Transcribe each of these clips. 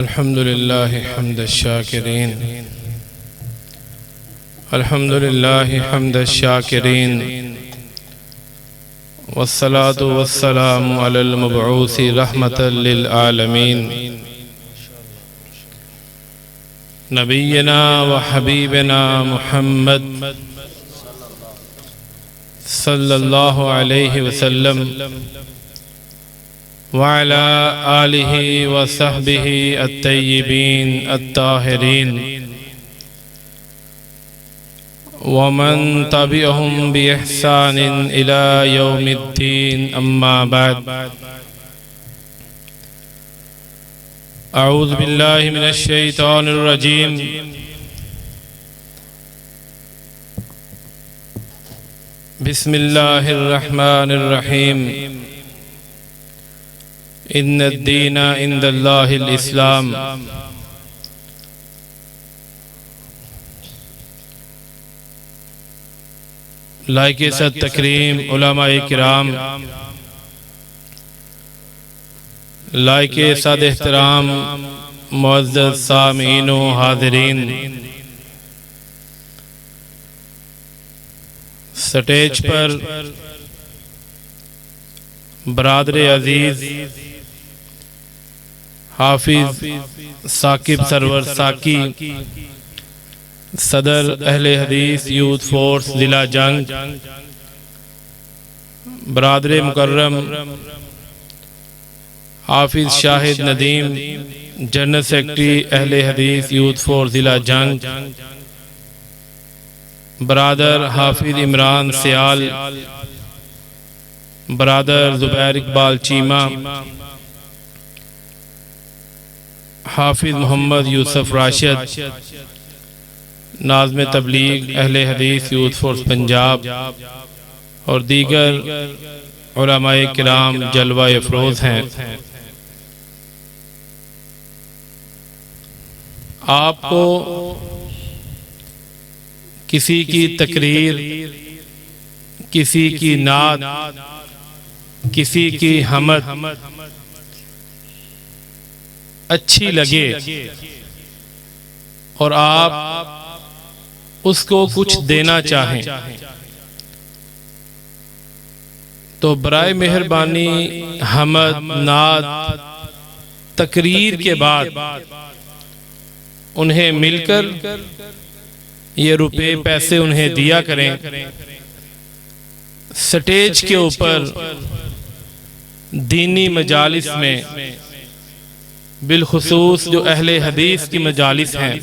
अल्हम्दुलिल्लाह हम्द शाकिरीन, अल्हम्दुलिल्लाह हम्द शाकिरीन, वस्सलातु वस्सलामु अलल मबऊसी रहमतल लिल आलमीन, नबियना व हबीबना मुहम्मद सल्लल्लाहु अलैहि वसल्लम वअला आलिहि व सहबिहि अत्तय्यिबीन अत्ताहिरीन वमन तबिअहुम बिइहसानिन इला यौमिद्दीन, अम्मा बाद। अऊज़ु बिल्लाहि मिनश शैतानिर रजीम। बिस्मिल्लाहिर रहमानिर रहीम। इन्नद्दीना इंदल्लाहिल इस्लाम। लाइके सद तकरीम उलमाए किराम, लाइके सद एहतराम मुअज़्ज़ज़ सामीन व हाज़िरीन, स्टेज पर बरादरे अजीज हाफिज साकिब सरवर साकी, सदर अहले हदीस यूथ फोर्स जिला जंग, बरादरे मुकर्रम हाफिज शाहिद नदीम, जनरल सेक्रेटरी अहले हदीस यूथ फोर्स जिला जंग, बरादर हाफिज इमरान सियाल, बरादर ज़ुबैर इकबाल चीमा, हाफिज मोहम्मद यूसुफ राशिद, नाज़्म तबलीग अहले हदीस यूथ फोर्स पंजाब और दीगर उलमाए किराम जलवा अफरोज़ हैं। आपको किसी की तकरीर, किसी की नात, किसी की हमद अच्छी लगे और आप उसको कुछ देना चाहें तो बराए मेहरबानी हमद, नात, तकरीर के बाद उन्हें मिलकर ये रुपए पैसे उन्हें दिया करें। स्टेज के ऊपर दीनी मजालिस में, बिलखुसूस जो अहले हदीस की मजालिस हैं,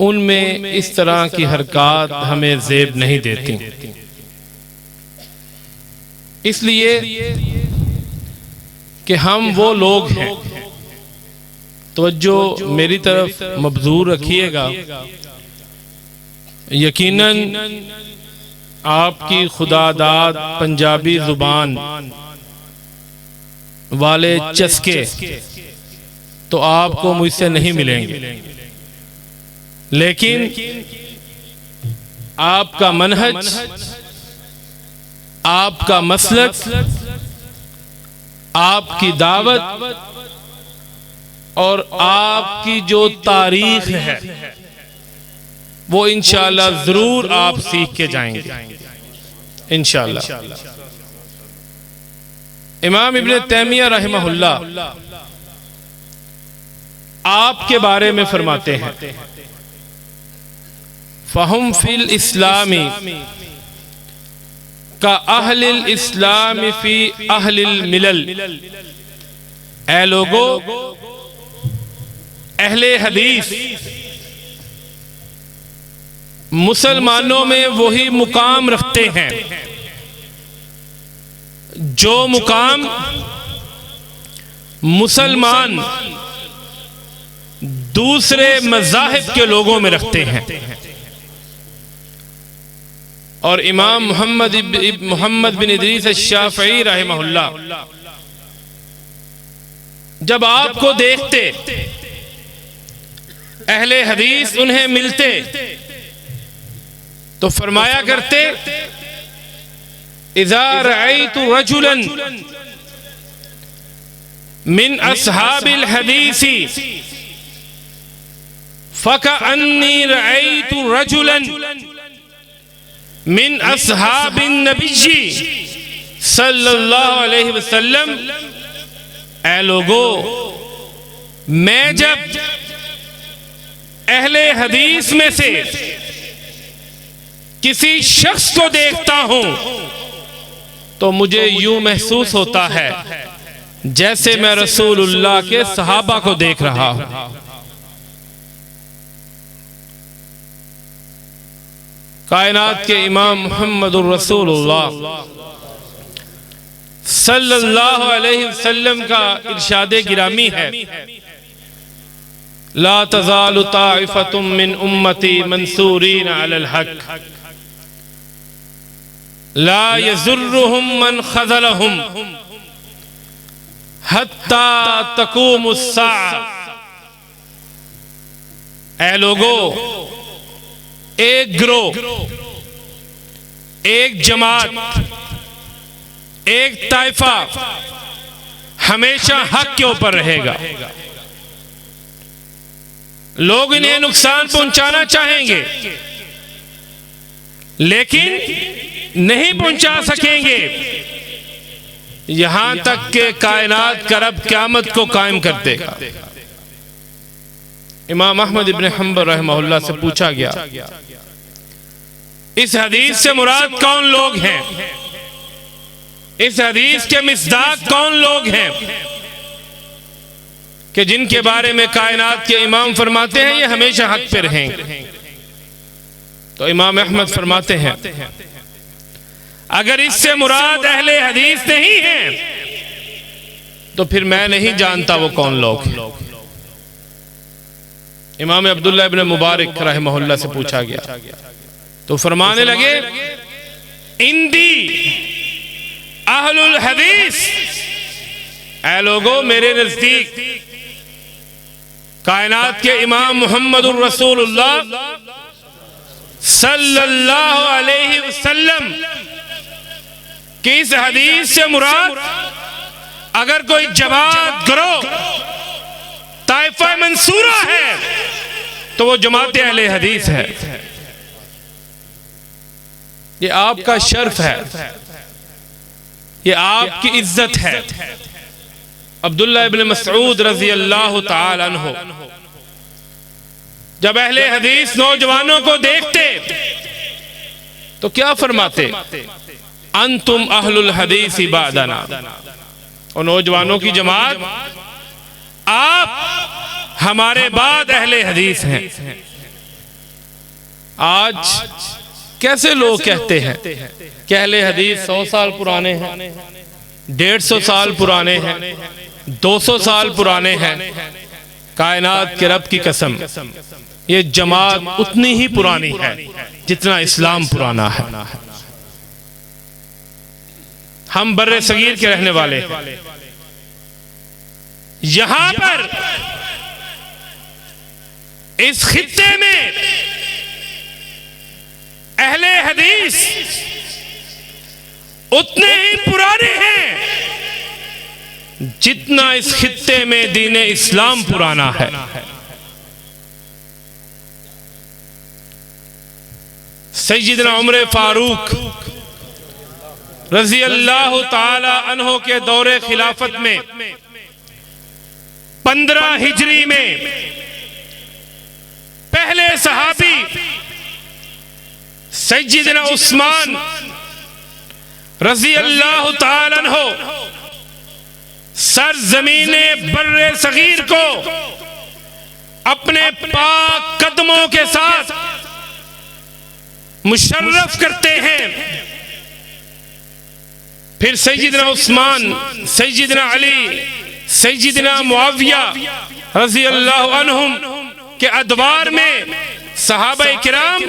उनमें इस तरह की हरकत हमें ज़ेब नहीं देती। इसलिए कि हम वो लोग हैं, तवज्जो मेरी तरफ मबजूर रखिएगा। यकीनन आपकी खुदादाद पंजाबी जुबान वाले चस्के तो आपको मुझसे नहीं मिलेंगे, लेकिन आपका मनहज, आपका मसलक, आपकी दावत और आपकी जो तारीख है वो इंशाअल्लाह जरूर आप सीख के जाएंगे इंशाअल्लाह। इमाम इब्न तैमिया रहमहुल्लाह आपके बारे में फरमाते हैं, फहुम फिल इस्लामी का अहलिल इस्लामी फी अहलिल मिलल। ऐ लोगो, अहले हदीस मुसलमानों में वही मुकाम रखते हैं जो मुकाम मुसलमान दूसरे मज़ाहिब के लोगों में रखते हैं। और इमाम मोहम्मद बिन इदरीस अश-शाफ़ई रहमहुल्लाह जब आपको देखते, अहले हदीस उन्हें मिलते तो फरमाया करते, इज़ा रअयतु रजुलन मिन अस्हाबिल हदीसी फकअन्नी रअयतु रजुलन मिन अस्हाबिन नबिय्यी सल्लल्लाहु अलैहि वसल्लम। ऐ लोगो, मैं जब अहले हदीस में से किसी शख्स को देखता हूं तो मुझे यूं महसूस होता है जैसे मैं रसूलुल्लाह के सहाबा को देख रहा हूं। कायनात के इमाम मुहम्मदुर रसूलुल्लाह सल्लल्लाहु अलैहि वसल्लम का इरशादे गिरामी है, ला तज़ालु ताइफ़तुम मिन उम्मती मंसूरीन अलल हक़ ला यज़ुर्रुहुम मन ख़ज़लहुम हत्ता तक़ूमुस्साअ। ऐ लोगो, एक ग्रोह, एक जमात, एक ताइफा हमेशा हक के ऊपर रहेगा। लोग इन्हें नुकसान पहुंचाना चाहेंगे लेकिन नहीं पहुंचा सकेंगे यहां तक कि कायनात का रब क़यामत को कायम कर देगा। इमाम अहमद इब्न हंबल रहमहुल्लाह से पूछा गया, इस हदीस से मुराद कौन लोग हैं? इस हदीस के मिस्दाक कौन लोग हैं कि जिनके बारे में कायनात के इमाम फरमाते हैं ये हमेशा हक पे रहेंगे? तो इमाम अहमद फरमाते हैं, अगर इससे मुराद अहले हदीस नहीं है तो फिर मैं नहीं जानता वो कौन लोग हैं। इमाम अब्दुल्लाह इब्न मुबारक रहमहुल्लाह से पूछा गया तो फरमाने लगे, इंदी अहलुल हदीस, ऐ लोगो मेरे नजदीक कायनात के इमाम मुहम्मदुर रसूलुल्लाह सल्लल्लाहु अलैहि वसल्लम की इस हदीस से मुराद अगर कोई जमात गिरोह ताइफा मंसूरा है तो वो जमात अहले हदीस है। ये आपका शर्फ है, ये आपकी इज्जत है। अब्दुल्लाह इब्न मसऊद रज़ी अल्लाह ताला अन्हु जब अहले हदीस नौजवानों को देखते तो क्या फरमाते, अंतुम अहलुल हदीस बादना। और नौजवानों की जमात, आप हमारे बाद अहले हदीस हैं। आज कैसे लोग कहते हैं कि अहले हदीस 100 साल पुराने हैं, 150 साल पुराने हैं, 200 साल पुराने हैं। कायनात के रब की कसम, ये जमात उतनी ही पुरानी है जितना इस्लाम पुराना है। हम बर्रे सगीर के रहने वाले हैं। यहां पर इस खित्ते में अहले हदीस उतने ही पुराने हैं जितना इस खित्ते में दीन इस्लाम पुराना है। सैयदना उमर फारूक रज़ी अल्लाह ताला अन्हो के दौरे खिलाफत में 15 हिजरी में पहले सहाबी सैयदना उस्मान रज़ी अल्लाह ताला अन्हो सरजमीने बर्रे सगीर को अपने पाक कदमों के साथ मुशर्रफ करते हैं। फिर सैयदना उस्मान, सैयदना अली, सैयदना मुआविया रज़ी अल्लाह अन्हुम के अदवार में सहाबा किराम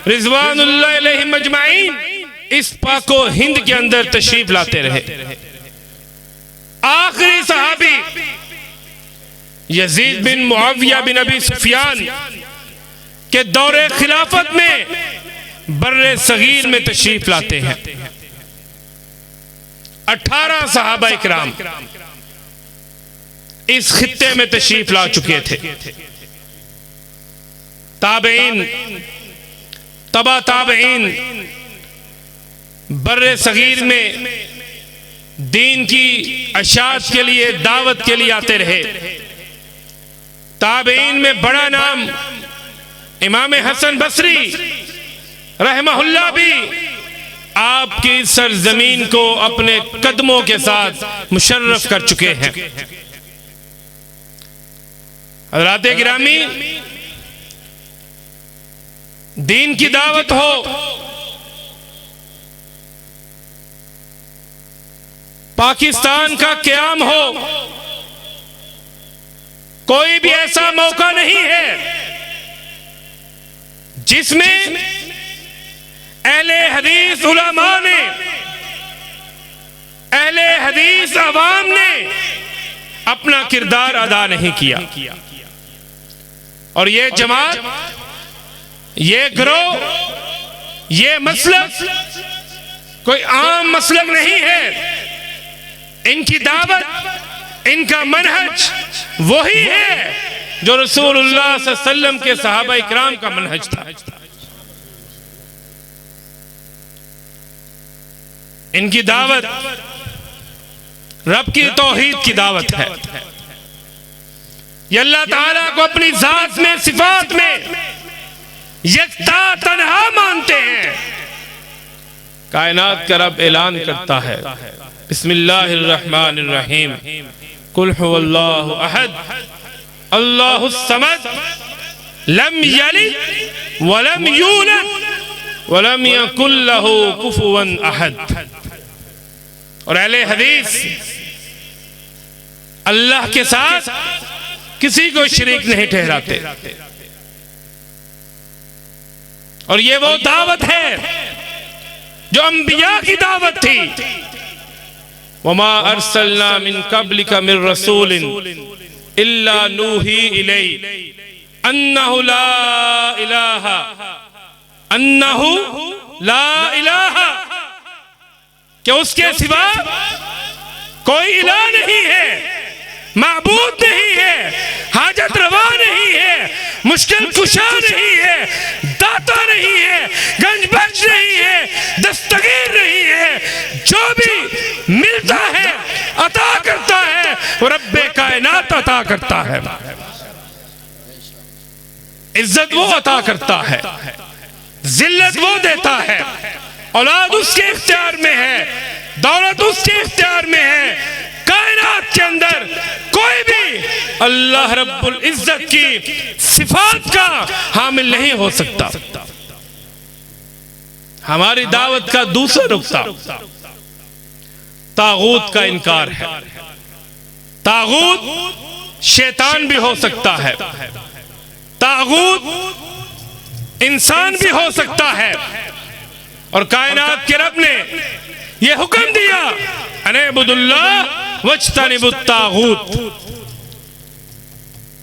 रिज़वानुल्लाह अलैहिम अजमाइन इस पाको हिंद के अंदर तशरीफ लाते रहे। आखिरी सहाबी यजीद बिन मुआविया बिन अबी सुफियान के दौरे खिलाफत में बर्रे सगीर में तशरीफ लाते हैं। 18 सहाबा इकराम इस खित्ते में तशरीफ ला चुके थे। ताबईन, तबा ताबईन बर्रे सगीर में दीन की अशात के लिए, दावत के लिए आते रहे। ताबईन में बड़ा नाम इमाम हसन बसरी रहमहुल्लाह भी आपकी सरजमीन को अपने कदमों के साथ मुशर्रफ कर चुके हैं। हज़रात गिरामी, दीन की दावत हो, पाकिस्तान का क़याम हो, कोई भी ऐसा मौका नहीं है जिसमें अहले हदीस उलमा ने, अहले हदीस अवाम ने अपना किरदार अदा नहीं किया। और ये जमात, ये गिरोह, ये मसलक कोई आम मसलक नहीं है। इनकी दावत, इनका मनहज वही है जो रसूलुल्लाह सल्लल्लाहु अलैहि वसल्लम के सहाबा इकराम का मनहज था। इनकी दावत रब की तौहीद की दावत है। ये अल्लाह ताला को अपनी जात में, सिफात में यकता तन्हा मानते हैं। कायनात का रब ऐलान करता है, बिस्मिल्लाहिर्रहमानिर्रहीम, कुल हुवल्लाहु अहद अल्लाहुस समद लम यलिद वलम यूलद वलम यकुल लहू कुफुवन अहद। और अहले हदीस अल्लाह के साथ किसी को शरीक नहीं ठहराते। और ये वो दावत है जो अंबिया की दावत थी। वमा अरसलना मिन कब्लिका मिर रसूलिन इल्ला नूही इलैहि अन्नहु ला इलाहा अन्नहु ला इलाहा, कि उसके सिवा कोई इलाह नहीं है, माबूद नहीं है, हाजत रवा नहीं है, मुश्किल कुशा नहीं है, दाता नहीं है, गंजबख्श नहीं है, दस्तगीर नहीं है। जो भी मिलता है, अता करता है, वो रब्बे कायनात अता करता है। इज्जत वो अता करता है, जिल्लत वो देता है, औलाद उसके इख्तियार में है, दौलत उसके इख्तियार में है। कायनात के अंदर कोई भी अल्लाह रब्बुल इज्जत की सिफात का हामिल नहीं हो सकता। हमारी दावत का दूसरा नुक्ता तागूत का इनकार है। तागूत शैतान भी हो सकता है, तागूत इंसान भी हो सकता है। और कायनात के रब ने यह हुक्म दिया, अनेबुदुल्लाह वज्तनिबुत तागूत।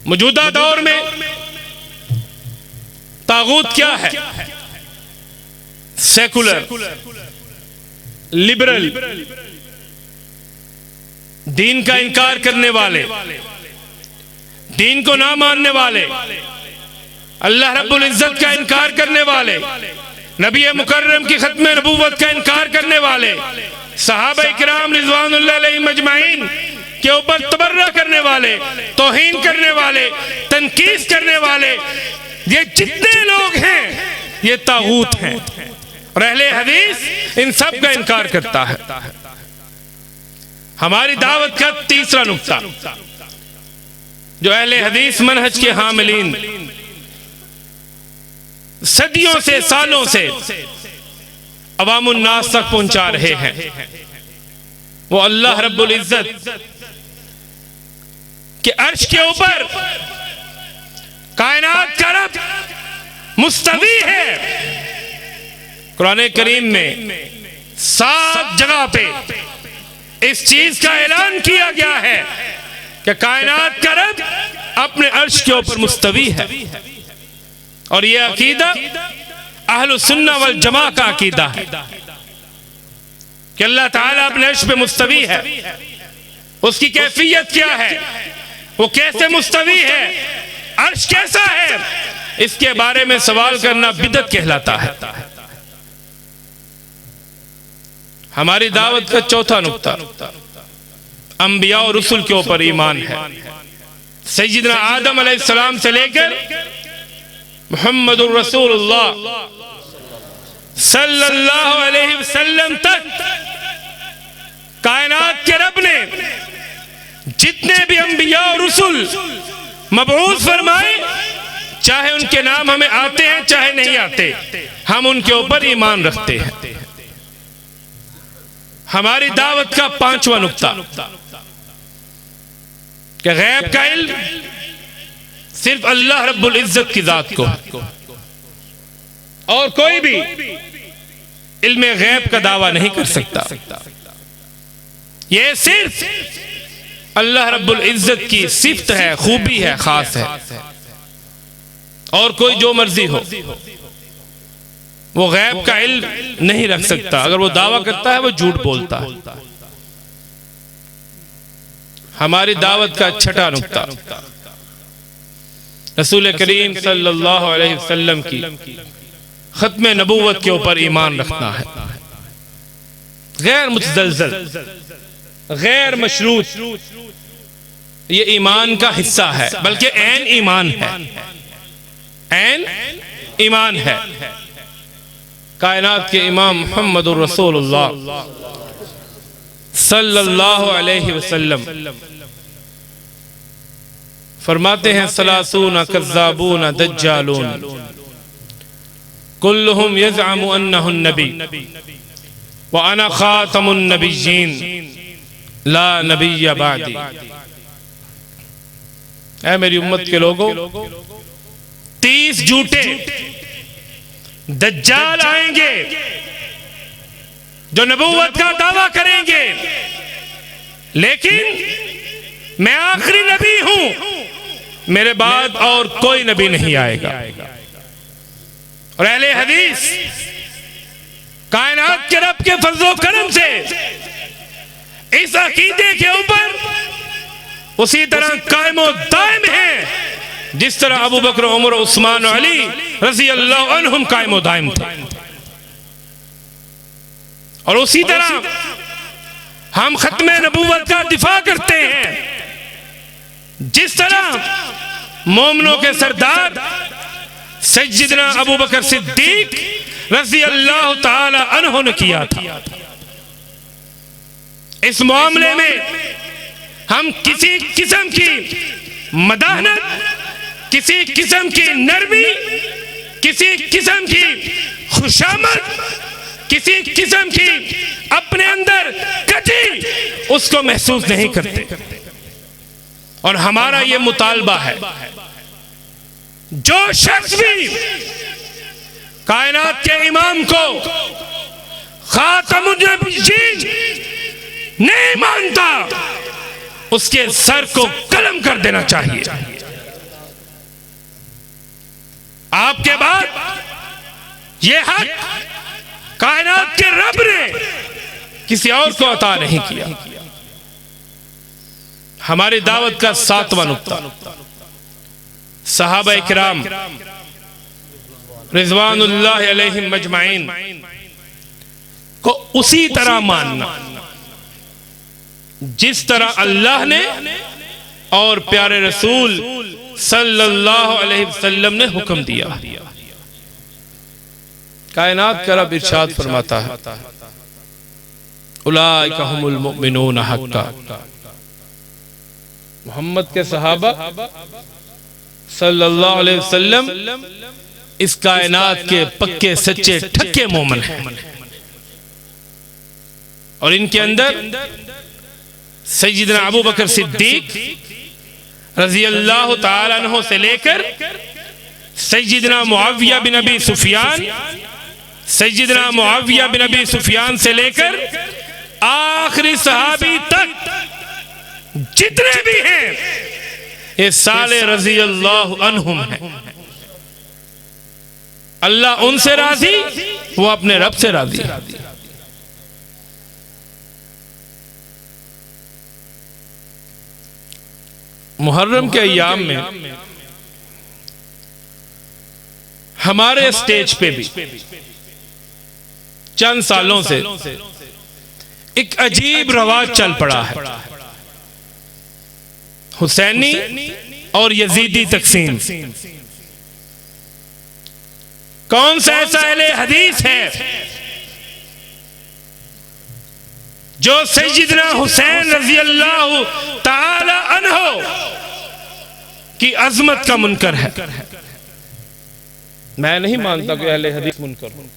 मौजूदा दौर में तागूत क्या है? सेकुलर, लिबरल, दीन का इनकार करने वाले, दीन को ना मानने वाले, अल्लाह रब्बुल इज्जत का इनकार करने वाले, नबी मुकर्रम की खत्म नबूवत का इनकार करने वाले, सहाबा इकराम रिज़वानुल्लाह अलैहिम अजमाइन के ऊपर तबर्रा करने वाले, तौहीन करने वाले, तनकीस करने वाले, ये जितने लोग हैं ये तागूत हैं। और अहले हदीस इन सब का इनकार करता है। हमारी दावत का तीसरा नुक्ता जो अहले हदीस मनहज के हामिलीन सदियों से, सालों से अवामुन नास तक पहुंचा रहे हैं, वो अल्लाह रब्बुल इज्जत के अर्श के ऊपर कायनात का रब मुस्तवी है। कुरान करीम में 7 जगह पे इस चीज का ऐलान किया गया है कि कायनात का रब अपने अर्श के ऊपर मुस्तवी है। और यह अकीदा अहलु सुन्ना वल जमा का अकीदा है कि अल्लाह ताला अपने अर्श पे मुस्तवी है। उसकी कैफियत क्या है, वो कैसे मुस्तवी है, अर्श कैसा है, इसके बारे में सवाल करना बिदअत कहलाता है। हमारी दावत का चौथा नुक्ता अंबिया और रसूल के ऊपर ईमान है। सैयदना आदम अलैहिस्सलाम से लेकर मुहम्मदुर रसूलुल्लाह सल्लल्लाहु अलैहि वसल्लम तक कायनात के रब ने जितने भी अंबिया और रसूल मबऊस फरमाए, चाहे उनके नाम हमें आते हैं चाहे नहीं आते, हम उनके ऊपर ईमान रखते हैं। हमारी दावत का पांचवा नुक्ता कि गैब का इल्म सिर्फ अल्लाह रब्बुल इज्जत की जात को, और कोई भी इल्म गैब का दावा नहीं कर सकता। यह सिर्फ अल्लाह रब्बुल इज्जत की सिफ्त है, खूबी है, खास है। और कोई जो मर्जी हो वो गैब का इल्म नहीं रख सकता। अगर वो दावा करता है वो झूठ बोलता है। हमारी दावत का छठा नुक्ता रसूल करीम सल्लल्लाहु अलैहि वसल्लम की खत्म नबूवत के ऊपर ईमान रखना है। गैर मुतज़लज़ल, गैर मशरूत, ये ईमान का हिस्सा है, बल्कि ऐन ईमान है, ऐन ईमान है। कायनात के इमाम मुहम्मदुर रसूलुल्लाह सल्लल्लाहु अलैहि वसल्लम फरमाते हैं, सलासून कज़्ज़ाबून दज्जालून कुल्लुहुम यज़अमु अन्नहु नबी व अना खातमुन नबिय्यीन ला नबिय्य बादी। ऐ मेरी उम्मत के लोगों, 30 झूठे दज्जाल आएंगे जो नबूवत का दावा करेंगे, लेकिन मैं आखिरी नबी हूं, मेरे बाद और कोई नबी नहीं आएगा। और अहले हदीस कायनात के रब के फज़्ल करम से इस अकीदे के ऊपर उसी तरह कायम और दायम है जिस तरह अबू बकर, उमर, उस्मान, अली रज़ी अल्लाह अन्हुम कायम और दायम थे। और उसी तरह हम खत्म नबूवत का दिफा करते हैं जिस तरह मोमिनों के सरदार सैयदना अबू बकर सिद्दीक रज़ी अल्लाह ताला अन्हु ने किया था। इस मामले में हम किसी किस्म की मदाहनत, किसी किस्म की नरमी, किसी किस्म की खुशामद, किसी किस्म की अपने अंदर कजी उसको महसूस नहीं करते। और हमारा ये मुतालबा है, जो शख्स भी कायनात के इमाम को खातमुन नबिय्यीन नहीं मानता, उसके सर को कलम कर देना चाहिए। आपके बाद यह हक कायनात के रब ने किसी और को अता नहीं किया। हमारी दावत का 7वां नुक्ता सहाबा इकराम रिज़वानुल्लाह अलैहिम मजमाइन को उसी तरह मानना जिस तरह अल्लाह ने और प्यारे रसूल सल्लल्लाहु अलैहि वसल्लम ने हुक्म दिया। कायनात का रब इरशाद फरमाता है, उलाइका हुमुल मुमिनून हक्का। मोहम्मद के सहाबा सल्लल्लाहु अलैहि वसल्लम इस कायनात के पक्के सच्चे ठक्के मोमिन हैं। और इनके अंदर सैयदना अबू बकर सिद्दीक रज़ी अल्लाह ताला अन्हु से लेकर सैयदना मुआविया बिन अबी सुफियान, सैयदना मुआविया बिन अबी सुफियान से लेकर आखिरी सहाबी तक जितने भी हैं ये साले रज़ी अल्लाह अन्हुम हैं। अल्लाह उनसे राजी, वो अपने रब से राजी है। मुहर्रम के अय्याम में हमारे स्टेज पे भी चंद सालों से एक अजीब रवाज चल पड़ा है, हुसैनी और यजीदी तकसीम। कौन सा ऐसा अहले हदीस है जो सैयदना हुसैन रज़ी अल्लाह ताला अन्हो की अजमत का मुनकर है? मैं नहीं मानता कि अहले हदीस मुनकर हो।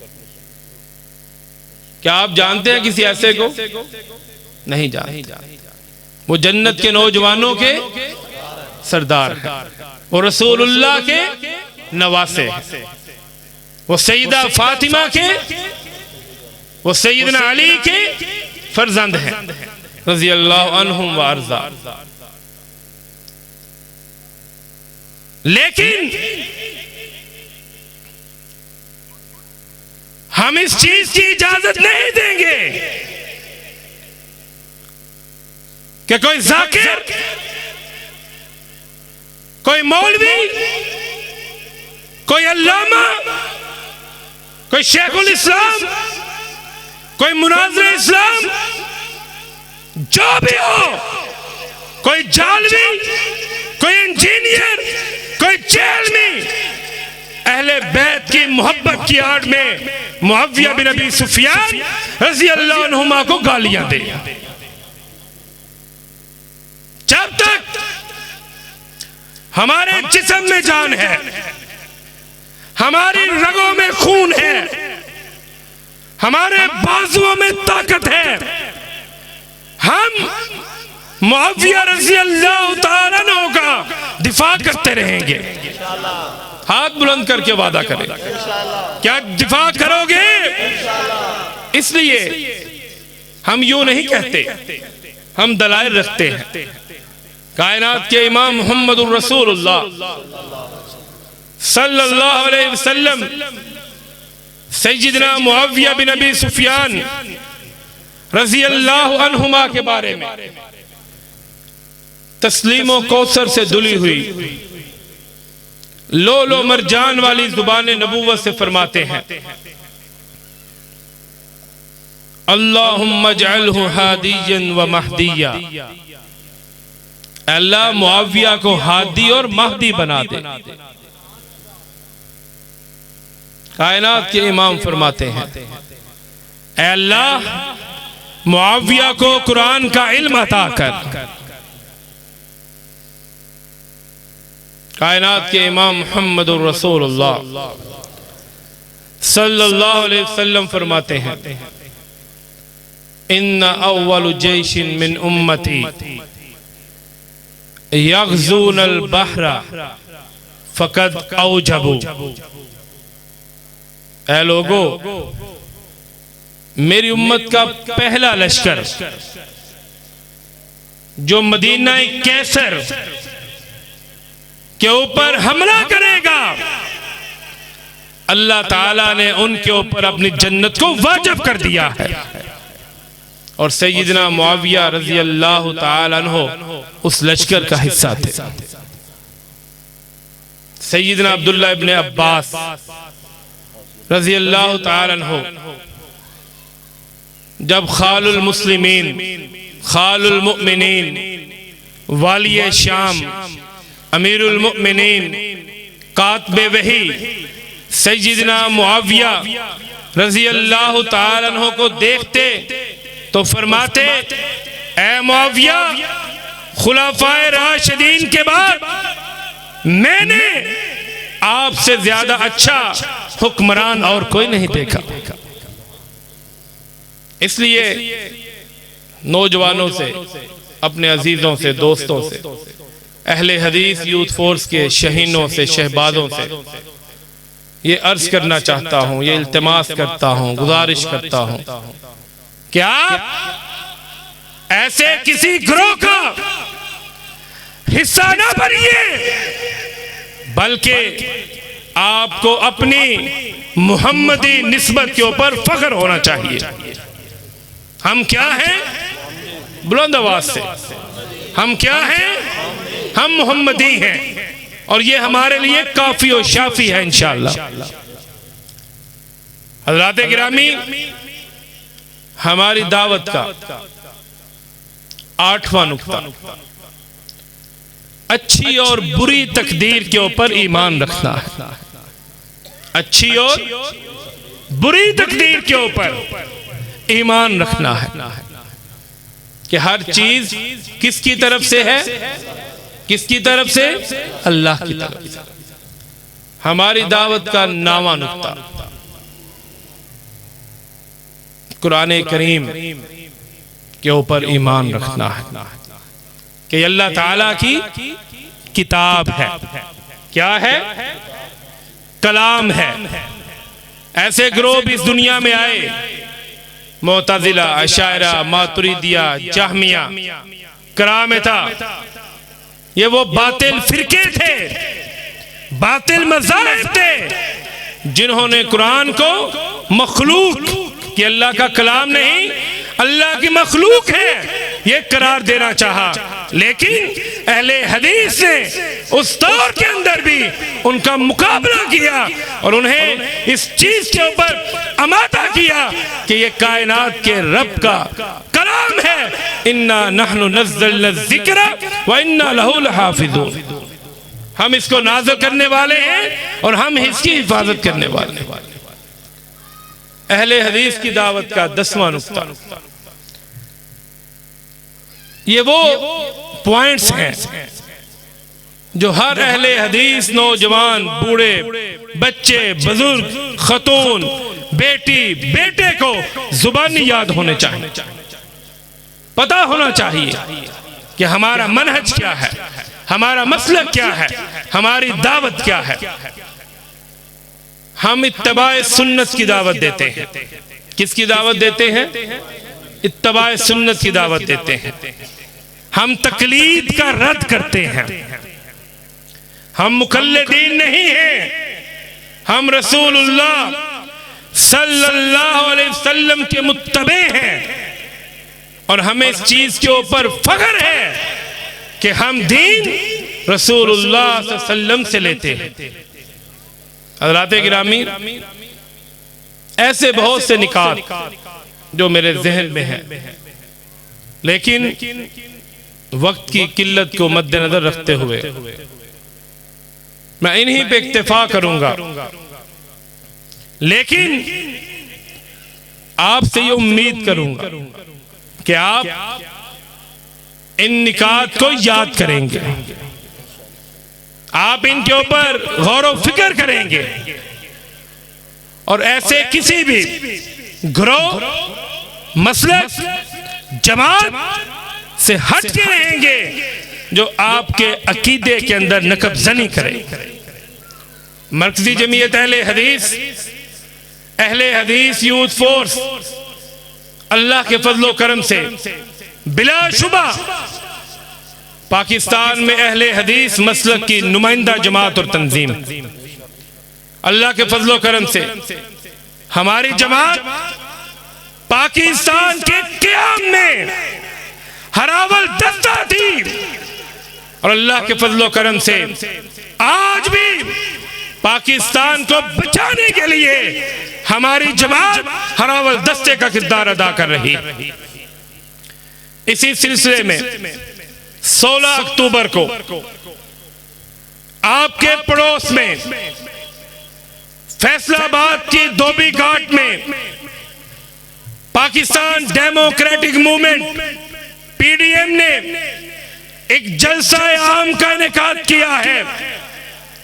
क्या आप जानते हैं किसी ऐसे को? नहीं जानते। वो जन्नत के नौजवानों के सरदार है, वो रसूलुल्लाह के नवासे है, वो सैयदा फातिमा के, वो सैयदना अली के फर्जंद हैं रज़ी अल्लाह अन्हुम व अर्ज़ा। लेकिन हम इस चीज की इजाजत नहीं देंगे कि कोई जाकिर, कोई मौलवी, कोई अल्लामा, कोई शेखुल इस्लाम, कोई मुनाज़िर इस्लाम, जो भी हो, कोई जालवी, कोई इंजीनियर, कोई जेलमी, अहले बैत की मोहब्बत की आड़ में मुआविया बिन अबी सुफियान रज़ी अल्लाह अन्हुमा को गालियां दे। जब तक हमारे जिस्म में जान है, हमारी रगों में खून है, हमारे बाजुओं में ताकत है, हम मुआविया रज़ी अल्लाह ताला अन्हु का दिफा करते रहेंगे। हाथ बुलंद करके वादा करें, क्या दिफा करोगे? इसलिए हम यूं नहीं कहते, हम दलाइल रखते हैं। कायनात के इमाम मुहम्मदुर रसूलुल्लाह सल्लल्लाहु अलैहि वसल्लम सैयदना मुआविया बिन अबी सुफियान रज़ी अल्लाह अन्हुमा के बारे में तस्लीमो कौसर से दुली हुई लो लो मरजान वाली जुबान नबूवत से फरमाते हैं, अल्लाहुम्मा जअलहु हादियन व महदिया, अल्लाह मुआविया को हादी और महदी बना दे। कायनात के इमाम फरमाते हैं, अल्लाह मुआविया को कुरान का इल्म अता कर। कायनात के इमाम मुहम्मदुर रसूलुल्लाह सल्लल्लाहु अलैहि वसल्लम फरमाते हैं, इन्ना अव्वलु जैशिन मिन उम्मती यग़ज़ूनल बहरा फ़क़द औजबू। ऐ लोगो, मेरी उम्मत का पहला लश्कर जो मदीना कैसर के ऊपर हमला करेगा, अल्लाह ताला ने उनके ऊपर अपनी जन्नत को वाजिब कर दिया है। और सैयदना मुआविया रज़ी अल्लाह ताला अन्हु उस लश्कर का हिस्सा थे। सैयदना अब्दुल्लाह इब्न अब्बास रज़ी अल्लाह ताला अन्हु जब खालुल मुस्लिमीन, खालुल मुमिनीन, वाली शाम, अमीरुल मुमिनीन, कातबे वही सैयदना मुआविया रज़ी अल्लाह ताला अन्हु को देखते तो फरमाते, ऐ मुआविया, खुलाफाए राशिदीन के बाद मैंने आपसे ज्यादा अच्छा हुक्मरान और कोई नहीं देखा। इसलिए नौजवानों से, अपने अजीजों से, दोस्तों से, अहले हदीस यूथ फोर्स के शहीनों से, शहबाजों से ये अर्ज करना चाहता हूं, ये इल्तिमास करता हूं, गुजारिश करता हूं, क्या ऐसे किसी ग्रोह का हिस्सा ना बनिए, बल्कि आपको अपनी मुहम्मदी निस्बत के ऊपर फख्र होना चाहिए। हम क्या हैं? बुलंद आवाज से, हम क्या हैं? हम मोहम्मदी हैं और ये हमारे लिए काफी और शाफी है इंशाअल्लाह। हज़रात गिरामी, हमारी दावत का 8वां नुक्ता, अच्छी और बुरी तकदीर के ऊपर ईमान रखना है। अच्छी और बुरी तकदीर के ऊपर ईमान रखना है कि हर चीज किसकी तरफ से है, किसकी तरफ से? अल्लाह की तरफ से। हमारी दावत का 9वां नुक्ता, कुरान करीम के ऊपर ईमान रखना है कि अल्लाह ताला की किताब है। क्या है? कलाम है। ऐसे ग्रोह भी इस दुनिया में आए, मुअतज़िला, अशायरा, मातुरिदिया, जहमिया, करामता, ये वो बातिल फिरके थे, बातिल मज़ाहिब थे जिन्होंने कुरान को मखलूक, कि अल्लाह का कलाम नहीं अल्लाह की मखलूक है, ये करार देना चाहा। लेकिन अहले हदीस ने उस दौर के अंदर भी उनका मुकाबला किया और उन्हें इस चीज के ऊपर अमादा किया कि ये कायनात के रब का कलाम है। इन्ना नहनु नज़्ज़लना ज़िक्रा व इन्ना लहू लहाफ़िज़ून, हम इसको नाज़िल करने वाले हैं और हम इसकी हिफाजत करने वाले हैं। अहले हदीस की दावत का 10वां नुक्ता, ये वो पॉइंट्स हैं जो हर अहले हदीस नौजवान, बूढ़े, बच्चे, बुजुर्ग, खतून, बेटी, बेटे को जुबानी याद होने चाहिए, पता होना चाहिए कि हमारा मनहज क्या है, हमारा मसलक क्या है, हमारी दावत क्या है। हम इत्तबाए सुन्नत की दावत देते हैं। किसकी दावत देते हैं? इत्तबाए सुन्नत की दावत देते हैं। हम तकलीद का रद्द करते हैं। हम मुकल्लिदीन नहीं हैं, हम रसूलुल्लाह सल्लल्लाहु अलैहि वसल्लम के मुत्तबे हैं और हमें इस चीज के ऊपर फख्र है कि हम दीन रसूलुल्लाह सल्लल्लाहु अलैहि वसल्लम से लेते हैं। हज़रात गिरामी, ऐसे बहुत से निकात जो मेरे जहन में है, लेकिन वक्त की किल्लत को मद्देनजर रखते हुए मैं इन्हीं पे इक्तिफा करूंगा। लेकिन आपसे ये उम्मीद करूंगा कि आप इन निकात को याद करेंगे, आप इनके ऊपर गौर व फिक्र करेंगे और ऐसे किसी भी ग्रोह, मसलक, जमात से हट के रहेंगे जो आपके अकीदे के अंदर नकबजनी करे। मरकजी जमीयत अहले हदीस यूथ फोर्स अल्लाह के फजलो करम से बिलाशुबा पाकिस्तान में अहले हदीस मसलक की नुमाइंदा जमात और तंजीम, अल्लाह के फजलो करम से हमारी जमात पाकिस्तान के क़याम में हरावल दस्ता थी और अल्लाह के फजलो करम से आज भी पाकिस्तान को बचाने के लिए हमारी जमात हरावल दस्ते का किरदार अदा कर रही। इसी सिलसिले में 16 अक्टूबर को आपके पड़ोस में फैसलाबाद की धोबी घाट में पाकिस्तान डेमोक्रेटिक मूवमेंट पीडीएम ने एक जलसा आम का इनेकाद किया है,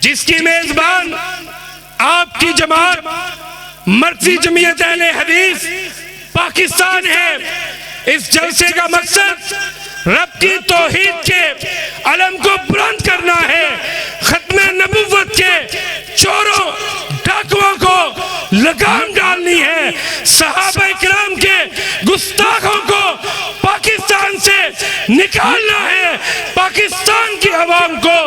जिसकी मेजबान आपकी जमात मरकजी जमीयत अहले हदीस पाकिस्तान है। इस जलसे का मकसद रब की तौहीद के अलम को बुलंद करना है, खत्म नबुव्वत के चोरों डाकुओं को लगाम डालनी है, सहाबा किराम के गुस्ताखों को पाकिस्तान से निकालना है, पाकिस्तान की आवाम को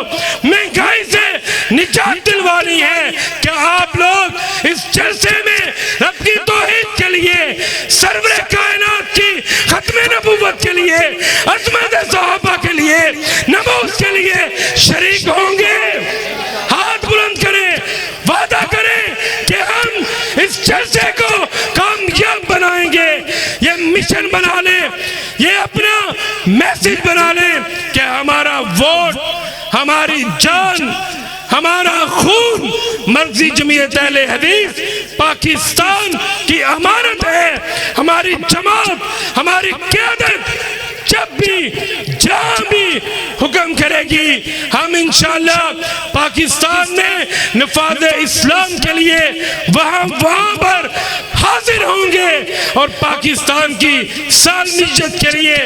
महंगाई से निजात दिलवानी है। क्या आप लोग इस जलसे में रब की तौहीद के लिए, सरवरे कायनात की खत्म नबुव्वत के लिए, अज़मत सहाबा के लिए, नमाज के लिए लिए शरीक होंगे? हाथ बुलंद करें, वादा करें कि हम इस जलसे को कामयाब बनाएंगे। ये मिशन बना लें, ये अपना मैसेज बना लें कि हमारा वोट, हमारी जान, हमारा खून मर्जी जमीयत अहले हदीस पाकिस्तान की अमानत है। हमारी जमात, हमारी क़यादत जब भी जहां भी हुक्म करेगी, हम इंशाअल्लाह पाकिस्तान में नफाज़ इस्लाम के लिए वहां पर हाजिर होंगे और पाकिस्तान की सालमियत के लिए,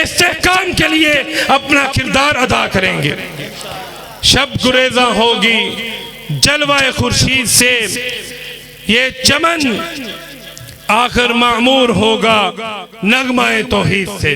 इस्तेहकाम के लिए अपना किरदार अदा करेंगे। शब गुरेज़ा होगी जलवाए खुर्शीद से, ये चमन आखिर मामूर होगा नगमाए तौहीद से।